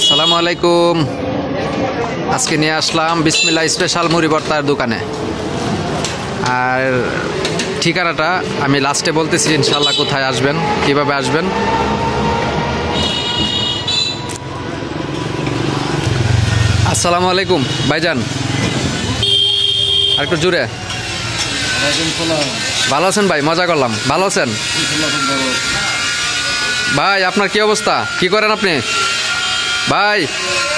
আসসালামু আলাইকুম। আজকে নিয়ে আসলাম বিসমিল্লাহ স্পেশাল মুড়ি ভর্তার দোকানে। আর ঠিকানাটা আমি লাস্টে বলতেছি, ইনশাল্লাহ কোথায় আসবেন, কিভাবে আসবেন। আসসালামু আলাইকুম ভাইজান, আর একটু জুড়ে। ভালো আছেন ভাই? মজা করলাম। ভালো আছেন ভাই? আপনার কি অবস্থা? কি করেন আপনি ভাই?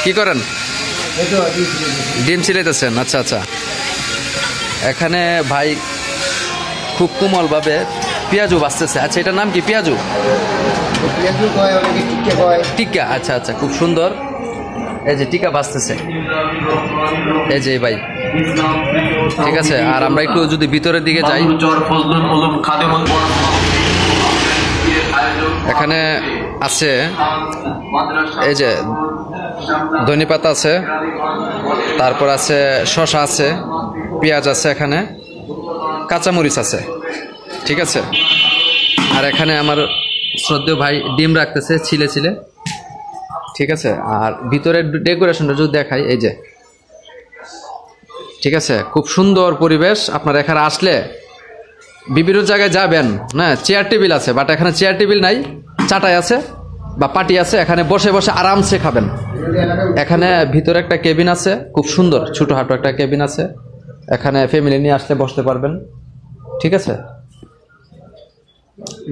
কি করেন? ডিম সিলাইতেছেন? আচ্ছা আচ্ছা। এখানে ভাই খুব কোমলভাবে পেঁয়াজু বাঁচতেছে। আচ্ছা, এটার নাম কি? পেঁয়াজু? টিক্কা। আচ্ছা আচ্ছা, খুব সুন্দর। এই যে টিকা বাঁচতেছে, এই যে ভাই, ঠিক আছে। আর আমরা একটু যদি ভিতরের দিকে যাই, এখানে আছে এই যে ধনে পাতা আছে, তারপর আছে শসা আছে, পেঁয়াজ আছে, এখানে কাঁচামরিচ আছে, ঠিক আছে। আর এখানে আমার শ্রদ্ধেয় ভাই ডিম রাখতেছে ছিলে ছিলে, ঠিক আছে। আর ভিতরের ডেকোরেশনটা যদি দেখাই, এই যে, ঠিক আছে, খুব সুন্দর পরিবেশ। আপনার এখানে আসলে বিভিন্ন জায়গায় যাবেন না, চেয়ার টেবিল আছে, বাট এখানে চেয়ার টেবিল নাই, চাটাই আছে বা পাটি আছে, এখানে বসে বসে আরামসে খাবেন। এখানে ভিতরে একটা কেবিন আছে, খুব সুন্দর ছোটখাটো একটা কেবিন আছে, এখানে ফ্যামিলি নিয়ে আসলে বসতে পারবেন, ঠিক আছে।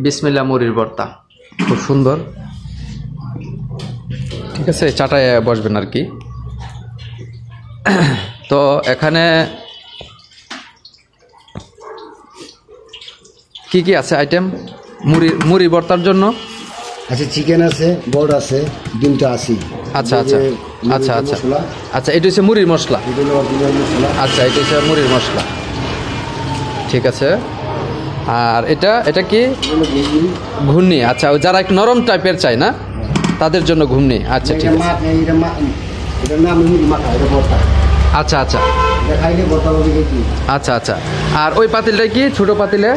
বিসমিল্লাহ মুড়ির ভর্তা খুব সুন্দর, ঠিক আছে। চাটায় বসবেন আর কি। তো এখানে কি কি আছে আইটেম মুড়ি ভর্তার জন্য? আচ্ছা, চিকেন আছে, বড় আছে, ডিমটা আছে। আচ্ছা আচ্ছা আচ্ছা আচ্ছা আচ্ছা, এটা হচ্ছে মুড়ির মশলা। আচ্ছা, এটা হচ্ছে মুড়ির মশলা, ঠিক আছে। আর এটা এটা কি? ঘুগনি। আচ্ছা, যারা একটু নরম টাইপের চাই না, তাদের জন্য ঘুগনি। আচ্ছা, ঠিক আছে। আচ্ছা আচ্ছা আচ্ছা আচ্ছা। আর ওই পাতিলটা কি? ছোট পাতিলে?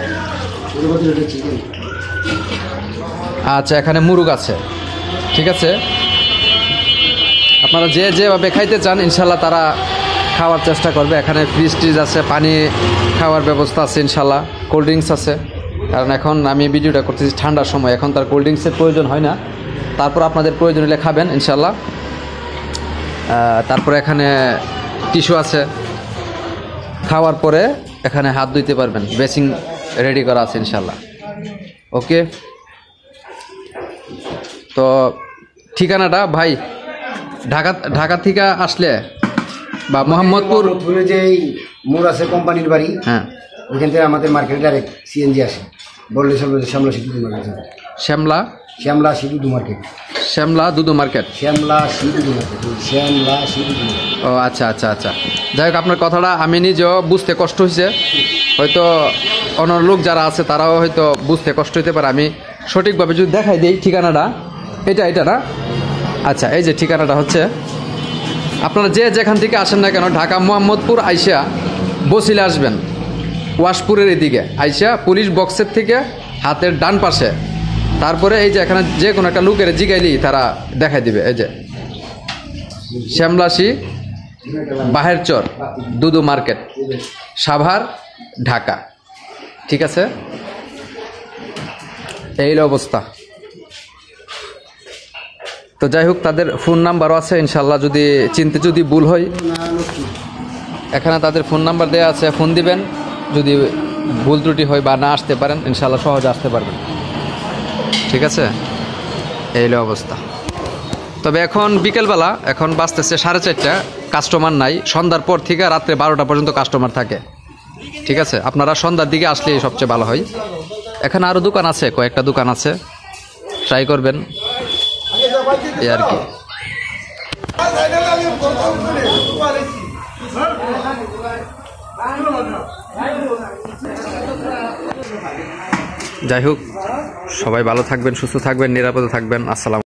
আচ্ছা, এখানে মুরগ আছে, ঠিক আছে। আপনারা যে যেভাবে খাইতে চান ইনশাল্লাহ তারা খাওয়ার চেষ্টা করবে। এখানে ফ্রিজ ট্রিজ আছে, পানি খাওয়ার ব্যবস্থা আছে ইনশাল্লাহ, কোল্ড ড্রিঙ্কস আছে। কারণ এখন আমি ভিডিওটা করতেছি ঠান্ডার সময়, এখন তার কোল্ড ড্রিঙ্কসের প্রয়োজন হয় না। তারপর আপনাদের প্রয়োজন হলে খাবেন ইনশাল্লাহ। তারপরে এখানে টিস্যু আছে, খাওয়ার পরে এখানে হাত ধুইতে পারবেন, বেসিং রেডি করা আছে ইনশাল্লাহ। ওকে, তো ঠিকানাটা ভাই, ঢাকা থেকে আসলে বা মোহাম্মদপুর যে মোড় আছে কোম্পানির বাড়ি, হ্যাঁ, ওইখান থেকে আমাদের মার্কেটে ডাইরেক্ট সিএনজি আসে। বললে শ্যামলা সিটু মার্কেট, শ্যামলা সিটু মার্কেট, শ্যামলা দুধু মার্কেট, শ্যামলা সিটু মার্কেট। ও আচ্ছা আচ্ছা আচ্ছা। যাই হোক, আপনার কথাটা আমি নিজেও বুঝতে কষ্ট হয়েছে, হয়তো অন্য লোক যারা আছে তারাও হয়তো বুঝতে কষ্ট হইতে পারে। আমি সঠিকভাবে যদি দেখাই দিই ঠিকানাটা, এটা না? আচ্ছা, এই যে ঠিকানাটা হচ্ছে, আপনারা যে যেখান থেকে আসেন না কেন, ঢাকা মোহাম্মদপুর আইসা বসিলে আসবেন, ওয়াশপুরের এদিকে আইসা পুলিশ বক্সের থেকে হাতের ডান পাশে, তারপরে এই যে এখানে যে কোনো একটা লোকের জিগাইলি তারা দেখাই দিবে, এই যে শ্যামলাসি বাহের চর দুদু মার্কেট, সাভার, ঢাকা, ঠিক আছে। এই অবস্থা। তো যাই হোক, তাদের ফোন নাম্বারও আছে ইনশাল্লাহ, যদি চিনতে যদি ভুল হয় এখানে তাদের ফোন নাম্বার দেওয়া আছে, ফোন দিবেন। যদি ভুল ত্রুটি হয় বা না আসতে পারেন ইনশাল্লাহ সহজে আসতে পারবেন, ঠিক আছে। এই অবস্থা। তবে এখন বিকেলবেলা, এখন বাজতেছে 4:30, কাস্টমার নাই। সন্ধ্যার পর থেকে রাত্রে 12টা পর্যন্ত কাস্টমার থাকে, ঠিক আছে। আপনারা সন্ধ্যার দিকে আসলেই সবচেয়ে ভালো হয়। এখানে আরও দোকান আছে, কয়েকটা দোকান আছে, ট্রাই করবেন এই আর কি। যাই হোক, সবাই ভালো থাকবেন, সুস্থ থাকবেন, নিরাপদে থাকবেন। আসসালাম।